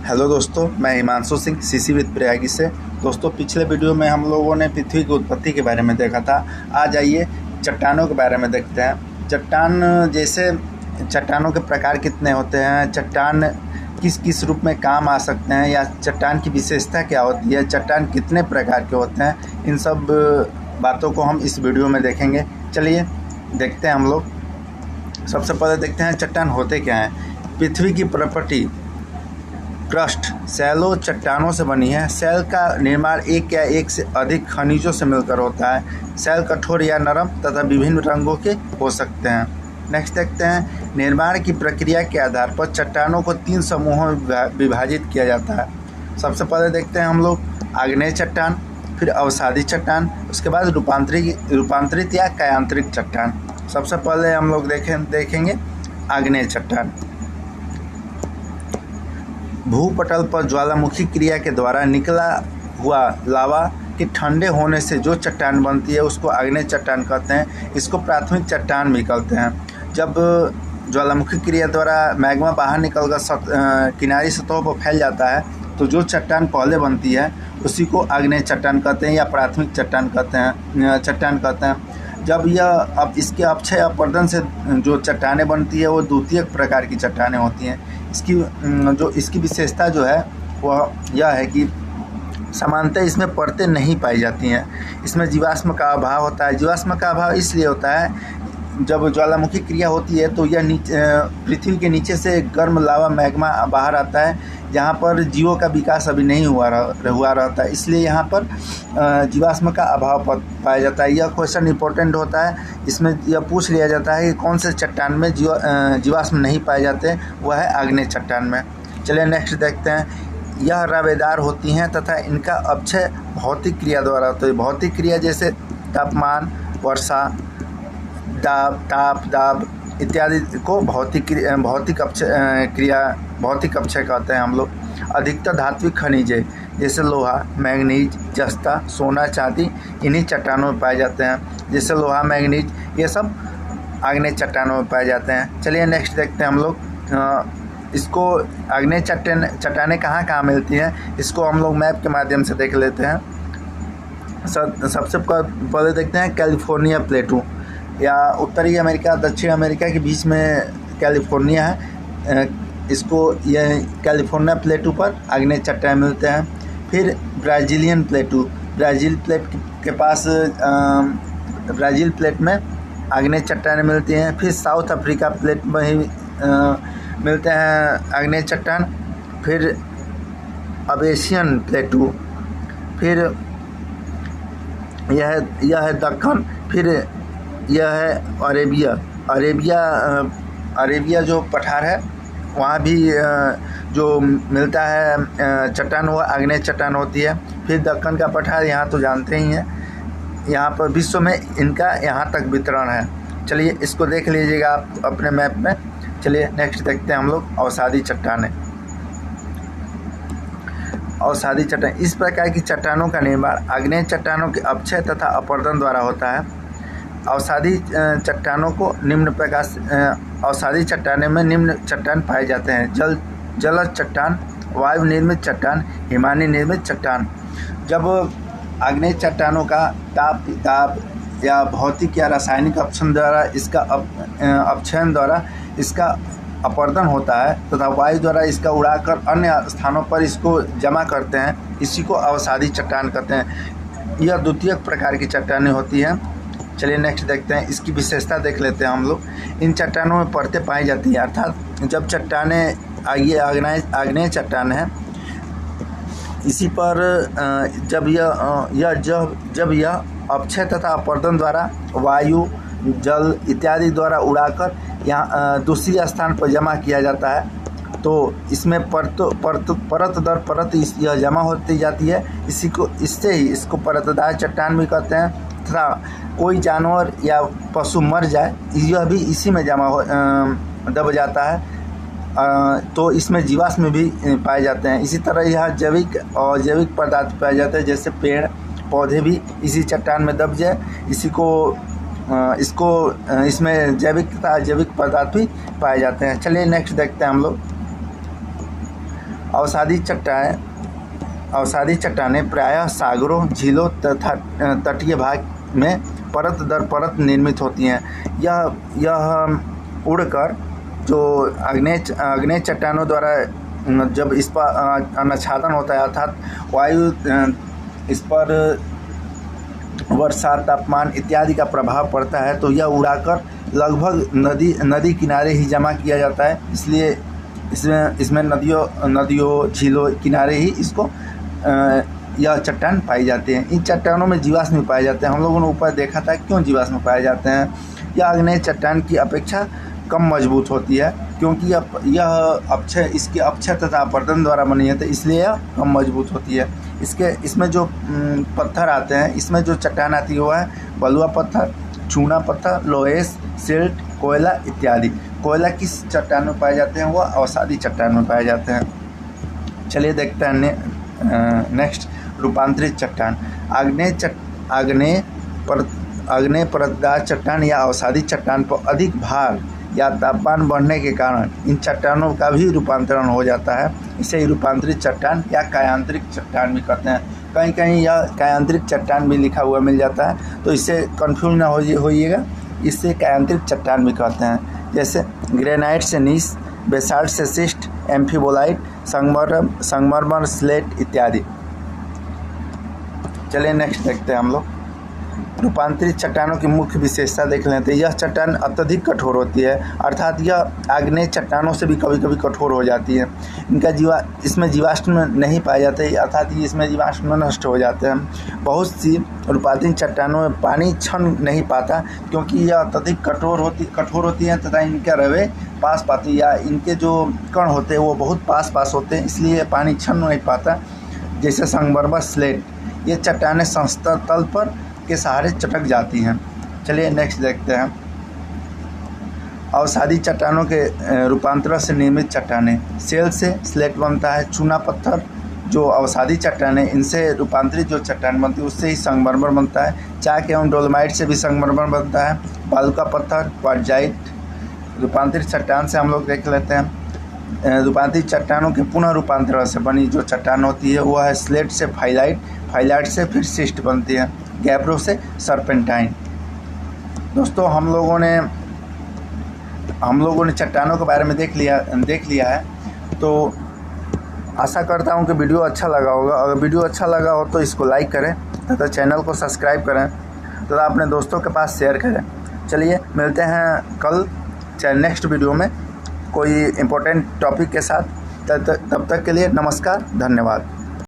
Hello दोस्तों, मैं Himanshu Singh CC with प्रयागी से। दोस्तों, पिछले वीडियो में हम लोगों ने पृथ्वी की उत्पत्ति के बारे में देखा था। आज आइए चट्टानों के बारे में देखते हैं। चट्टानों के प्रकार कितने होते हैं, चट्टान किस किस रूप में काम आ सकते हैं, या चट्टान की विशेषता क्या होती है, चट्टान कितने प्रकार के होते हैं, इन सब बातों को हम इस वीडियो में देखेंगे। चलिए देखते हैं हम लोग। सबसे पहले देखते हैं चट्टान होते क्या हैं। पृथ्वी की प्रॉपर्टी क्रस्ट सैलो चट्टानों से बनी है। सैल का निर्माण एक या एक से अधिक खनिजों से मिलकर होता है। सैल कठोर या नरम तथा विभिन्न रंगों के हो सकते हैं। नेक्स्ट देखते हैं, निर्माण की प्रक्रिया के आधार पर चट्टानों को 3 समूहों में विभाजित किया जाता है। सबसे पहले देखते हैं हम लोग आग्नेय चट्टान, फिर अवसादी चट्टान, उसके बाद रूपांतरित या कायांतरित चट्टान। सबसे पहले हम लोग देखेंगे आग्नेय चट्टान। भूपटल पर ज्वालामुखी क्रिया के द्वारा निकला हुआ लावा के ठंडे होने से जो चट्टान बनती है उसको आग्नेय चट्टान कहते हैं। इसको प्राथमिक चट्टान भी कहते हैं। जब ज्वालामुखी क्रिया द्वारा मैग्मा बाहर निकलकर किनारी सतहों पर फैल जाता है तो जो चट्टान पहले बनती है उसी को आग्नेय चट्टान कहते हैं या प्राथमिक चट्टान कहते हैं। जब अब इसके अक्षय अपरदन से जो चट्टानें बनती है वो द्वितीयक प्रकार की चट्टानें होती हैं। इसकी विशेषता जो है वह यह है कि समानतः इसमें परतें नहीं पाई जाती हैं। इसमें जीवाश्म का अभाव होता है। जीवाश्म का अभाव इसलिए होता है, जब ज्वालामुखी क्रिया होती है तो यह पृथ्वी के नीचे से गर्म लावा मैग्मा बाहर आता है, जहाँ पर जीवों का विकास अभी नहीं हुआ रहता है। इसलिए यहाँ पर जीवाश्म का अभाव पाया जाता है। यह क्वेश्चन इंपॉर्टेंट होता है। इसमें यह पूछ लिया जाता है कि कौन से चट्टान में जीवाश्म नहीं पाए जाते, वह है आग्नेय चट्टान में। चलिए नेक्स्ट देखते हैं। यह रावेदार होती हैं तथा इनका अपक्षय भौतिक क्रिया द्वारा होता है। भौतिक क्रिया जैसे तापमान, वर्षा, दाब इत्यादि को भौतिक अपक्षय कहते हैं हम लोग। अधिकतर धात्विक खनिजे जैसे लोहा, मैंगनीज, जस्ता, सोना, चांदी इन्हीं चट्टानों में पाए जाते हैं। जैसे लोहा, मैंगनीज ये सब आग्नेय चट्टानों में पाए जाते हैं। चलिए नेक्स्ट देखते हैं हम लोग। इसको आग्नेय चट्टानें कहाँ मिलती हैं, इसको हम लोग मैप के माध्यम से देख लेते हैं। सबसे पहले देखते हैं कैलिफोर्निया प्लेटू, या उत्तरी अमेरिका दक्षिण अमेरिका के बीच में कैलिफोर्निया है। इसको यह कैलिफोर्निया प्लेटू पर आग्नेय चट्टान मिलते हैं। फिर ब्राज़ीलियन प्लेटू, ब्राज़ील प्लेट के पास ब्राज़ील प्लेट में आग्नेय चट्टानें मिलती हैं। फिर साउथ अफ्रीका प्लेट में ही मिलते हैं आग्नेय चट्टान। फिर अबेशियन प्लेटू, फिर यह है दक्कन, फिर यह है अरेबिया जो पठार है वहाँ भी जो मिलता है चट्टान वो आग्नेय चट्टान होती है। फिर दक्कन का पठार, यहाँ तो जानते ही हैं, यहाँ पर विश्व में इनका यहाँ तक वितरण है। चलिए इसको देख लीजिएगा आप अपने मैप में। चलिए नेक्स्ट देखते हैं हम लोग अवसादी चट्टानें। अवसादी चट्टान, इस प्रकार की चट्टानों का निर्माण आग्नेय चट्टानों के अपक्षय तथा अपरदन द्वारा होता है। अवसादी चट्टानों को अवसादी चट्टानों में निम्न चट्टान पाए जाते हैं। जलज चट्टान, वायु निर्मित चट्टान, हिमानी निर्मित चट्टान। जब आग्नेय चट्टानों का ताप या भौतिक या रासायनिक अपक्षय द्वारा इसका अपरदन होता है तथा वायु द्वारा इसका उड़ाकर अन्य स्थानों पर इसको जमा करते हैं, इसी को अवसादी चट्टान कहते हैं। यह द्वितीयक प्रकार की चट्टानें होती हैं। चलिए नेक्स्ट देखते हैं, इसकी विशेषता देख लेते हैं हम लोग। इन चट्टानों में परतें पाई जाती हैं, अर्थात जब चट्टानें आग्नेय चट्टान है, इसी पर जब यह अपक्षय तथा अपरदन द्वारा वायु, जल इत्यादि द्वारा उड़ाकर यहाँ दूसरी स्थान पर जमा किया जाता है तो इसमें परत दर परत यह जमा होती जाती है। इससे ही इसको परतदार चट्टान भी कहते हैं। तथा कोई जानवर या पशु मर जाए, यह भी इसी में दब जाता है, तो इसमें जीवाश्म भी पाए जाते हैं। इसी तरह यह जैविक और अजैविक पदार्थ पाए जाते हैं, जैसे पेड़ पौधे भी इसी चट्टान में दब जाए, इसमें जैविक तथा अजैविक पदार्थ भी पाए जाते हैं। चलिए नेक्स्ट देखते हैं हम लोग अवसादी चट्टानें प्रायः सागरों, झीलों तथा तटीय भाग में परत दर परत निर्मित होती हैं। यह उड़कर जो आग्नेय चट्टानों द्वारा जब इस पर आच्छादन होता है, अर्थात वायु इस पर वर्षा, तापमान इत्यादि का प्रभाव पड़ता है, तो यह उड़ाकर लगभग नदी किनारे ही जमा किया जाता है। इसलिए इसमें नदियों झीलों किनारे ही इसको यह चट्टान पाई जाती हैं। इन चट्टानों में जीवाश्म पाए जाते हैं। हम लोगों ने ऊपर देखा था क्यों जीवाश्म पाए जाते हैं। यह आग्नेय चट्टान की अपेक्षा कम मजबूत होती है, क्योंकि इसके अक्षय तथा अपरदन द्वारा बनी है, तो इसलिए यह कम मजबूत होती है। इसमें जो पत्थर आते हैं, इसमें जो चट्टान आती है वह है बलुआ पत्थर, चूना पत्थर, लोहेस, सिल्ट, कोयला इत्यादि। कोयला किस चट्टान में पाए जाते हैं? वह अवसादी चट्टान में पाए जाते हैं। चलिए देखते हैं नेक्स्ट, रूपांतरित चट्टान। आग्नेय परतदार चट्टान या अवसादी चट्टान पर अधिक भार या तापमान बढ़ने के कारण इन चट्टानों का भी रूपांतरण हो जाता है। इसे ही रूपांतरित चट्टान या कायांतरिक चट्टान भी कहते हैं। कहीं कहीं यह कायांतरिक चट्टान भी लिखा हुआ मिल जाता है, तो इससे कंफ्यूज ना होइएगा। इससे कायांतरिक चट्टान भी कहते हैं, जैसे ग्रेनाइट से नीस, बेसाल्ट से सिस्ट, एम्फीबोलाइट, संगमरमर, स्लेट इत्यादि। चलिए नेक्स्ट देखते हैं हम लोग। रूपांतरित चट्टानों की मुख्य विशेषता देख लेते हैं। यह चट्टान अत्यधिक कठोर होती है, अर्थात यह आग्नेय चट्टानों से भी कभी कभी कठोर हो जाती है। इसमें जीवाश्म नहीं पाए जाते, अर्थात इसमें जीवाश्म नष्ट हो जाते हैं। बहुत सी रूपांतरित चट्टानों में पानी क्षण नहीं पाता, क्योंकि यह अत्यधिक कठोर होती हैं तथा इनका रवे पास पाती या इनके जो कण होते हैं वो बहुत पास होते हैं, इसलिए पानी क्षण नहीं पाता। जैसे संगमरमर, स्लेट, ये चट्टानें समतल तल पर के सहारे चटक जाती हैं। चलिए नेक्स्ट देखते हैं। अवसादी चट्टानों के रूपांतरण से निर्मित चट्टानें। सेल से स्लेट बनता है। चूना पत्थर जो अवसादी चट्टानें, इनसे रूपांतरित जो चट्टान बनती है उससे ही संगमरमर बनता है। चाक एवं डोलोमाइट से भी संगमरमर बनता है। बालू का पत्थर, क्वार्टजाइट। रूपांतरित चट्टान से हम लोग देख लेते हैं। रूपांतरित चट्टानों के पुनः रूपांतरण से बनी जो चट्टान होती है वह है स्लेट से फाइलाइट, फाइलाइट से फिर सिस्ट बनती है, गैब्रो से सर्पेंटाइन। दोस्तों हम लोगों ने चट्टानों के बारे में देख लिया है। तो आशा करता हूं कि वीडियो अच्छा लगा होगा। अगर वीडियो अच्छा लगा हो तो इसको लाइक करें तथा चैनल को सब्सक्राइब करें तथा अपने दोस्तों के पास शेयर करें। चलिए मिलते हैं कल नेक्स्ट वीडियो में कोई इम्पोर्टेंट टॉपिक के साथ। तब तक के लिए नमस्कार, धन्यवाद।